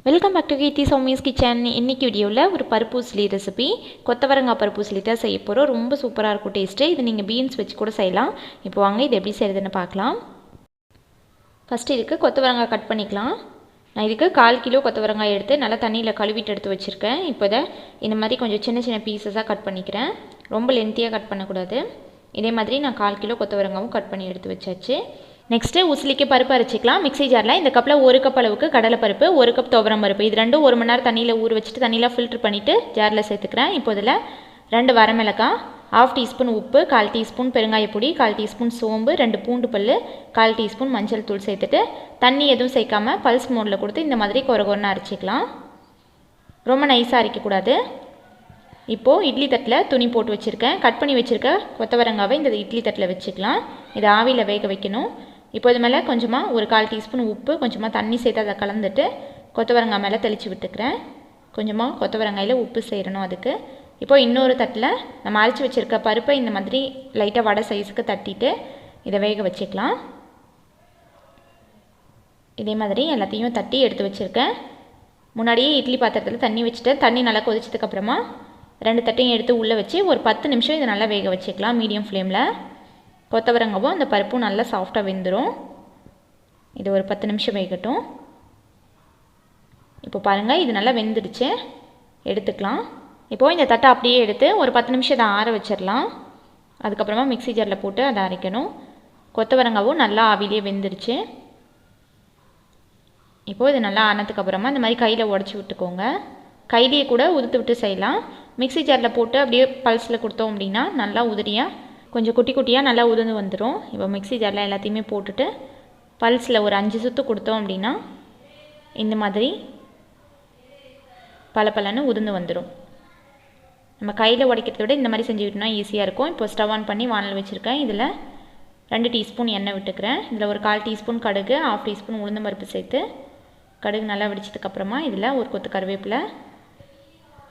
Welcome back to Keerthi Sowmya's kitchen. இன்றைக்கி வீடியோவில் ஒரு பருப்பு உசிலி ரெசிபி, கொத்தவரங்காய் பருப்பு உசிலி தான் செய்ய போகிறோம். ரொம்ப சூப்பராக இருக்கும் டேஸ்ட்டு. இது நீங்கள் பீன்ஸ் வச்சு கூட செய்யலாம். இப்போ வாங்க இது எப்படி செய்கிறதுன்னு பார்க்கலாம். ஃபஸ்ட்டு இதுக்கு கொத்தவரங்காய் கட் பண்ணிக்கலாம். நான் இதுக்கு 1/4 கிலோ கொத்தவரங்காய் எடுத்து நல்லா தண்ணியில் கழுவிட்டு எடுத்து வச்சுருக்கேன். இப்போ இந்த மாதிரி கொஞ்சம் சின்ன சின்ன பீசஸாக கட் பண்ணிக்கிறேன். ரொம்ப லென்த்தியாக கட் பண்ணக்கூடாது. இதே மாதிரி நான் 1/4 கிலோ கொத்தவரங்காவும் கட் பண்ணி எடுத்து வச்சாச்சு. நெக்ஸ்ட்டு உசிலிக்கு பருப்பு அரைச்சிக்கலாம். மிக்ஸி ஜாரில் இந்த கப்பில் 1 கப் அளவுக்கு கடலை பருப்பு, 1 கப் துவரம் பருப்பு, இது ரெண்டும் 1 மணி நேரம் தண்ணியில் ஊற வச்சுட்டு தண்ணியில் ஃபில்ட்ரு பண்ணிவிட்டு ஜாரில் சேர்த்துக்கிறேன். இப்போ இதில் 2 வரமிளகாய், 1/2 டீஸ்பூன் உப்பு, 1/4 டீஸ்பூன் பெருங்காயப்பொடி, 1/4 டீஸ்பூன் சோம்பு, 2 பூண்டு பல், 1/4 டீஸ்பூன் மஞ்சள் தூள் சேர்த்துட்டு தண்ணி எதுவும் சேர்க்காமல் பல்ஸ் மோடில் கொடுத்து இந்த மாதிரி கொரகொரன்னு அரைச்சிக்கலாம். ரொம்ப நைஸாக அரைக்கக்கூடாது. இப்போது இட்லி தட்டில் துணி போட்டு வச்சுருக்கேன். கட் பண்ணி வச்சுருக்க கொத்தவரங்காவை இந்த இட்லி தட்டில் வச்சுக்கலாம். இதை ஆவியில் வேக வைக்கணும். இப்போ இது மேலே கொஞ்சமாக ஒரு 1/4 டீஸ்பூன் உப்பு, கொஞ்சமாக தண்ணி சேர்த்து அதை கலந்துட்டு கொத்தவரங்காய் மேலே தெளித்து விட்டுக்கிறேன். கொஞ்சமாக கொத்தவரங்காயில் உப்பு சேரணும் அதுக்கு. இப்போது இன்னொரு தட்டில் நம்ம அரைச்சி வச்சுருக்க பருப்பை இந்த மாதிரி லைட்டாக வடை சைஸுக்கு தட்டிட்டு இதை வேக வச்சுக்கலாம். இதே மாதிரி எல்லாத்தையும் தட்டி எடுத்து வச்சுருக்கேன். முன்னாடியே இட்லி பாத்திரத்தில் தண்ணி வச்சுட்டு தண்ணி நல்லா கொதிச்சதுக்கப்புறமா 2 தட்டையும் எடுத்து உள்ளே வச்சு ஒரு 10 நிமிஷம் இதை நல்லா வேக வச்சுக்கலாம் மீடியம் ஃப்ளேமில். கொத்தவரங்காவும் அந்த பருப்பும் நல்லா சாஃப்டாக வெந்துடும். இது ஒரு 10 நிமிஷம் வேகட்டும். இப்போ பாருங்கள், இது நல்லா வெந்துடுச்சு. எடுத்துக்கலாம். இப்போது இந்த தட்டை அப்படியே எடுத்து ஒரு 10 நிமிஷம் இதை ஆற வச்சிடலாம். அதுக்கப்புறமா மிக்ஸி ஜாரில் போட்டு அதை அரைக்கணும். கொத்தவரங்காவும் நல்லா ஆவிலே வெந்துடுச்சு. இப்போது இது நல்லா ஆனதுக்கப்புறமா இந்த மாதிரி கையில் உடச்சி விட்டுக்கோங்க. கையிலேயே கூட உதுத்து விட்டு செய்யலாம். மிக்ஸி ஜாரில் போட்டு அப்படியே பல்ஸில் கொடுத்தோம் அப்படின்னா நல்லா உதிரியாக கொஞ்சம் குட்டி குட்டியாக நல்லா உதிர்ந்து வந்துடும். இப்போ மிக்ஸி ஜாரில் எல்லாத்தையுமே போட்டுட்டு பல்ஸில் ஒரு 5 சுற்று கொடுத்தோம் அப்படின்னா இந்த மாதிரி பலன்னு உதிர்ந்து வந்துடும். நம்ம கையில் உடைக்கிறத விட இந்த மாதிரி செஞ்சுக்கிட்டோம்னா ஈஸியாக இருக்கும். இப்போ ஸ்டவ் ஆன் பண்ணி வானல் வச்சுருக்கேன். இதில் 2 டீஸ்பூன் எண்ணெய் விட்டுக்கிறேன். இதில் ஒரு 1/4 டீஸ்பூன் கடுகு, 1/2 டீஸ்பூன் உளுந்தம் பருப்பு சேர்த்து கடுகு நல்லா வெடிச்சதுக்கப்புறமா இதில் ஒரு கொத்து கருவேப்பிலை,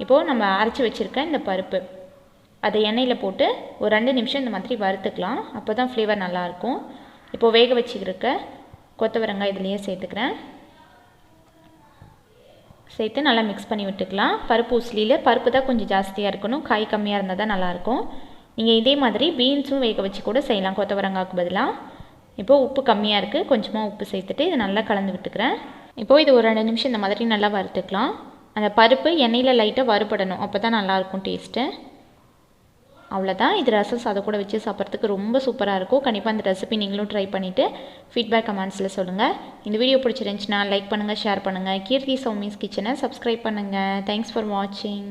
இப்போது நம்ம அரைச்சி வச்சுருக்க இந்த பருப்பு அதை எண்ணெயில் போட்டு ஒரு 2 நிமிஷம் இந்த மாதிரி வறுத்துக்கலாம். அப்போ தான் ஃப்ளேவர் நல்லாயிருக்கும். இப்போது வேக வச்சுருக்க கொத்தவரங்காய் இதுலேயே சேர்த்துக்கிறேன். சேர்த்து நல்லா மிக்ஸ் பண்ணி விட்டுக்கலாம். பருப்பு உசிலியில் பருப்பு தான் கொஞ்சம் ஜாஸ்தியாக இருக்கணும், காய் கம்மியாக இருந்தால் தான் நல்லாயிருக்கும். நீங்கள் இதே மாதிரி பீன்ஸும் வேக வச்சு கூட செய்யலாம் கொத்தவரங்காய்க்கு பதிலாக. இப்போது உப்பு கம்மியாக இருக்குது, கொஞ்சமாக உப்பு சேர்த்துட்டு இதை நல்லா கலந்து விட்டுக்கிறேன். இப்போது இது ஒரு 2 நிமிஷம் இந்த மாதிரி நல்லா வறுத்துக்கலாம். அந்த பருப்பு எண்ணெயில் லைட்டாக வறுபடணும், அப்போ தான் நல்லாயிருக்கும் டேஸ்ட்டு. அவ்வளோதான். இது ரசம் சாதம் கூட வச்சு சாப்பிட்றதுக்கு ரொம்ப சூப்பராக இருக்கும். கண்டிப்பாக அந்த ரெசிபி நீங்களும் ட்ரை பண்ணிவிட்டு ஃபீட்பேக் கமெண்ட்ஸில் சொல்லுங்கள். இந்த வீடியோ பிடிச்சிருந்துச்சுன்னா லைக் பண்ணுங்கள், ஷேர் பண்ணுங்கள். கீர்த்தி சௌமியஸ் கிச்சனை சப்ஸ்கிரைப் பண்ணுங்கள். தேங்க்ஸ் ஃபார் வாட்சிங்.